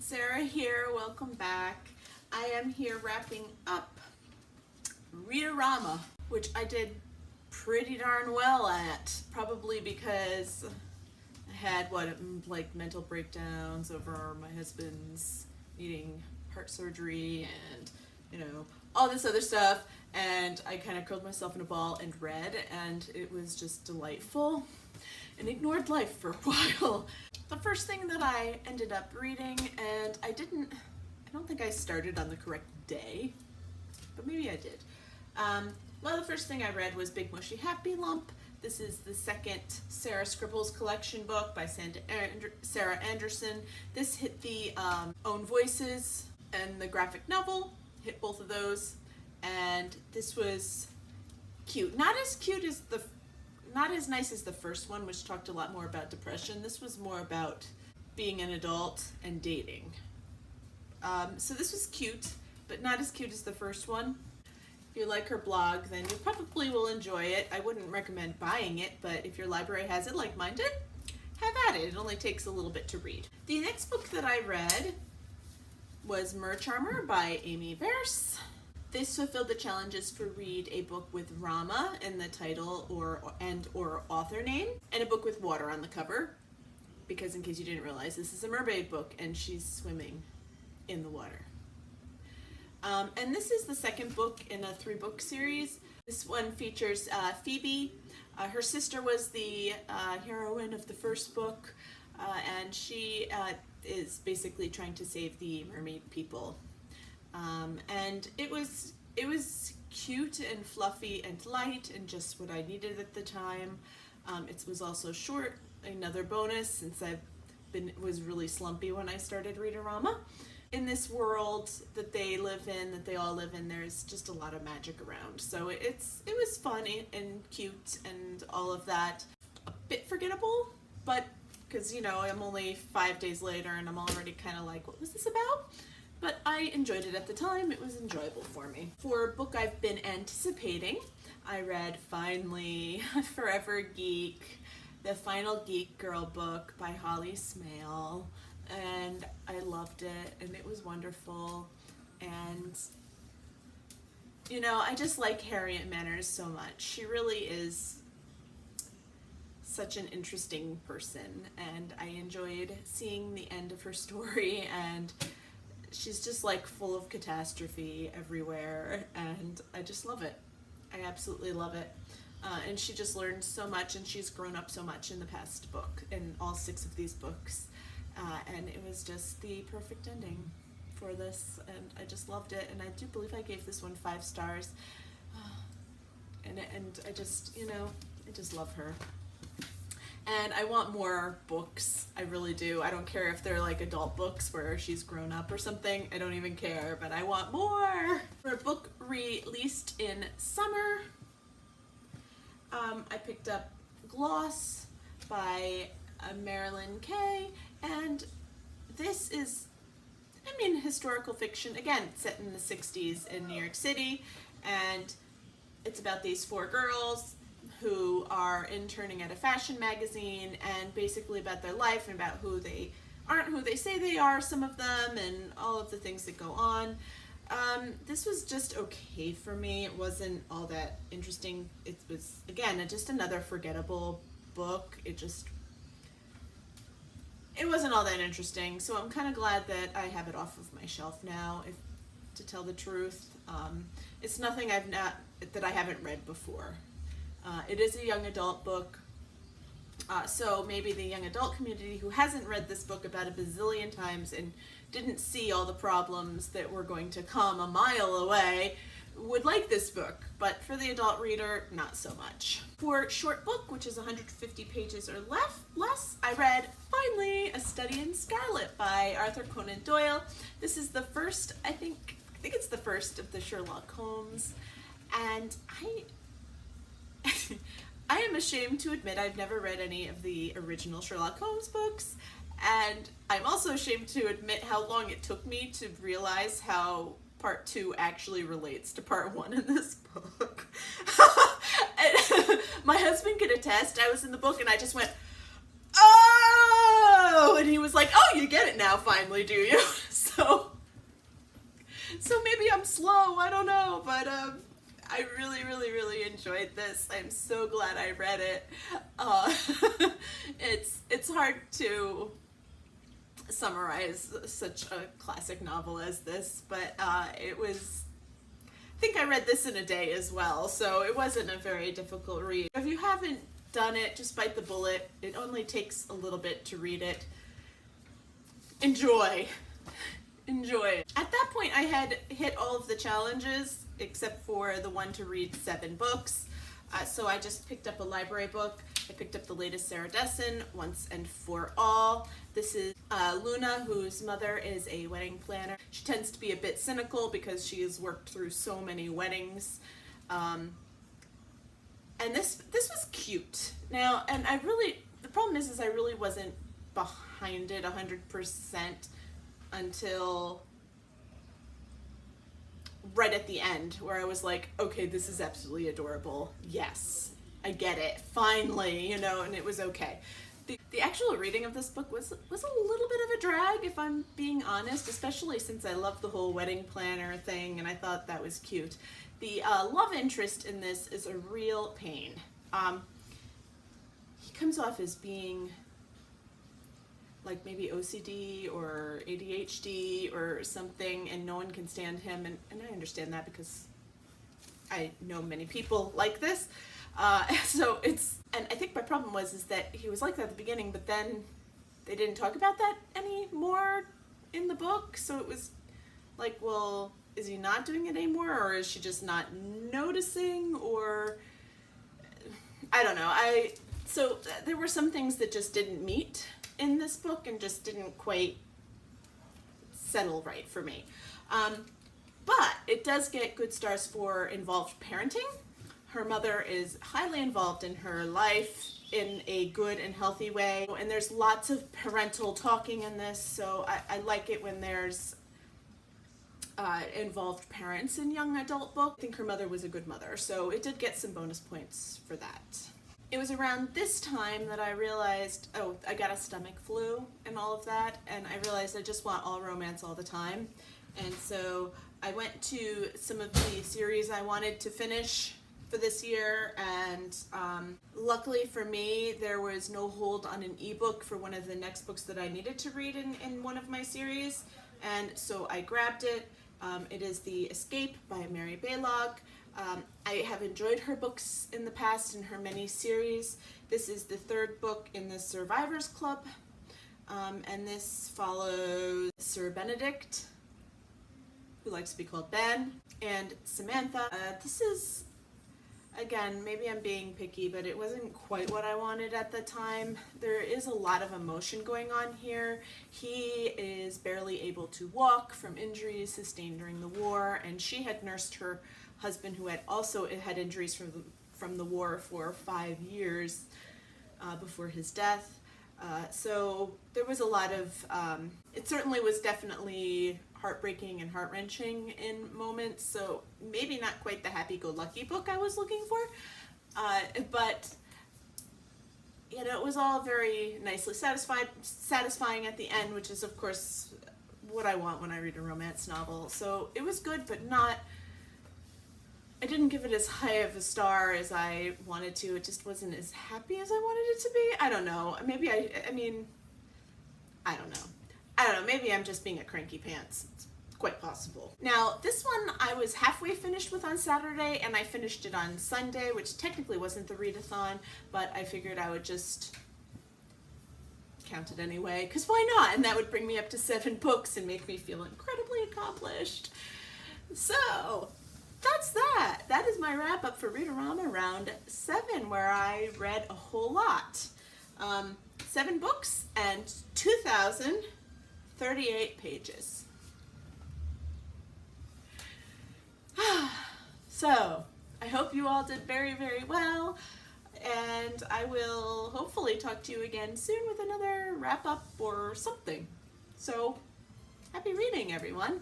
Sarah here, welcome back. I am here wrapping up Rama, which I did pretty darn well at, probably because I had mental breakdowns over my husband's needing heart surgery and all this other stuff, and I kind of curled myself in a ball and read, and it was just delightful and ignored life for a while. The first thing that I ended up reading, and I don't think I started on the correct day, but maybe I did. Well, the first thing I read was Big Mushy Happy Lump. This is the second Sarah Scribbles collection book by Sarah Anderson. This hit the Own Voices and the graphic novel, hit both of those, and this was cute. Not as nice as the first one, which talked a lot more about depression. This was more about being an adult and dating. So this was cute, but not as cute as the first one. If you like her blog, then you probably will enjoy it. I wouldn't recommend buying it, but if your library has it like mine did, have at it. It only takes a little bit to read. The next book that I read was Mer Charmer by Amy Verse. This fulfilled the challenges for read a book with Rama in the title or author name, and a book with water on the cover, because in case you didn't realize, this is a mermaid book and she's swimming in the water. And this is the second book in a 3-book series. This one features Phoebe. Her sister was the heroine of the first book, and she is basically trying to save the mermaid people. And it was cute and fluffy and light and just what I needed at the time. It was also short, another bonus, since was really slumpy when I started reading Rama. In this world that they all live in, there's just a lot of magic around. So it was fun and cute and all of that. A bit forgettable, but because I'm only 5 days later and I'm already kind of like, what was this about? But I enjoyed it at the time. It was enjoyable for me. For a book I've been anticipating, I read finally Forever Geek, the final Geek Girl book by Holly Smale, and I loved it, and it was wonderful. And I just like Harriet Manners so much. She really is such an interesting person, and I enjoyed seeing the end of her story, and she's just like full of catastrophe everywhere, and I just love it. I absolutely love it. And she just learned so much, and she's grown up so much in the past book, in all 6 of these books. And it was just the perfect ending for this, and I just loved it, and I do believe I gave this one 5 stars. And I just, I just love her. And I want more books. I really do. I don't care if they're like adult books where she's grown up or something. I don't even care, but I want more. For a book released in summer, I picked up Gloss by Marilyn Kay, and this is, historical fiction, again, set in the 60s in New York City, and it's about these 4 girls who are interning at a fashion magazine, and basically about their life and about who they aren't who they say they are, some of them, and all of the things that go on. This was just okay for me. It wasn't all that interesting. It was, again, just another forgettable book. It wasn't all that interesting, so I'm kind of glad that I have it off of my shelf now, to tell the truth. It's nothing that I haven't read before. It is a young adult book, so maybe the young adult community who hasn't read this book about a bazillion times and didn't see all the problems that were going to come a mile away would like this book, but for the adult reader, not so much. For short book, which is 150 pages or less, I read finally A Study in Scarlet by Arthur Conan Doyle. This is the first, I think it's the first of the Sherlock Holmes, and I am ashamed to admit I've never read any of the original Sherlock Holmes books, and I'm also ashamed to admit how long it took me to realize how part 2 actually relates to part 1 in this book. My husband could attest. I was in the book and I just went, oh! no. And he was like, oh, you get it now finally, do you? So maybe I'm slow, I don't know, but I really, really, really enjoyed this. I'm so glad I read it. It's hard to summarize such a classic novel as this, but it was, I think I read this in a day as well, so it wasn't a very difficult read. If you haven't done it, just bite the bullet. It only takes a little bit to read it. Enjoy. Enjoy. At that point, I had hit all of the challenges except for the one to read 7 books. So I just picked up a library book. I picked up the latest Sarah Dessen, Once and For All. This is Luna, whose mother is a wedding planner. She tends to be a bit cynical because she has worked through so many weddings. And this was cute. Now, and the problem is I really wasn't behind it 100% until right at the end, where I was like, okay, this is absolutely adorable. Yes, I get it. Finally, and it was okay. The actual reading of this book was a little bit of a drag, if I'm being honest, especially since I love the whole wedding planner thing, and I thought that was cute. The love interest in this is a real pain. He comes off as being like maybe OCD or ADHD or something, and no one can stand him, and I understand that because I know many people like this. And I think my problem is that he was like that at the beginning, but then they didn't talk about that anymore in the book, so it was like, well, is he not doing it anymore, or is she just not noticing, or I don't know. So there were some things that just didn't meet in this book and just didn't quite settle right for me. But it does get good stars for involved parenting. Her mother is highly involved in her life in a good and healthy way, and there's lots of parental talking in this, so I like it when there's involved parents in young adult books. I think her mother was a good mother, so it did get some bonus points for that. It was around this time that I realized, oh, I got a stomach flu and all of that, and I realized I just want all romance all the time. And so I went to some of the series I wanted to finish for this year, and luckily for me, there was no hold on an ebook for one of the next books that I needed to read in one of my series, and so I grabbed it. It is The Escape by Mary Balogh. I have enjoyed her books in the past in her many series. This is the 3rd book in the Survivors Club, and this follows Sir Benedict, who likes to be called Ben, and Samantha. This is, again, maybe I'm being picky, but it wasn't quite what I wanted at the time. There is a lot of emotion going on here. He is barely able to walk from injuries sustained during the war, and she had nursed her husband, who had also had injuries from the war for 5 years before his death. So there was a lot of, it certainly was definitely heartbreaking and heart-wrenching in moments, so maybe not quite the happy-go-lucky book I was looking for, but it was all very nicely satisfying at the end, which is of course what I want when I read a romance novel. So it was good, but I didn't give it as high of a star as I wanted to. It just wasn't as happy as I wanted it to be. I don't know. Maybe I don't know. Maybe I'm just being a cranky pants. It's quite possible. Now, this one I was halfway finished with on Saturday, and I finished it on Sunday, which technically wasn't the readathon, but I figured I would just count it anyway, because why not? And that would bring me up to 7 books and make me feel incredibly accomplished. So that's that. That is my wrap up for Read-A-Rama round 7, where I read a whole lot. 7 books and 2,038 pages. So I hope you all did very, very well, and I will hopefully talk to you again soon with another wrap up or something. So happy reading, everyone.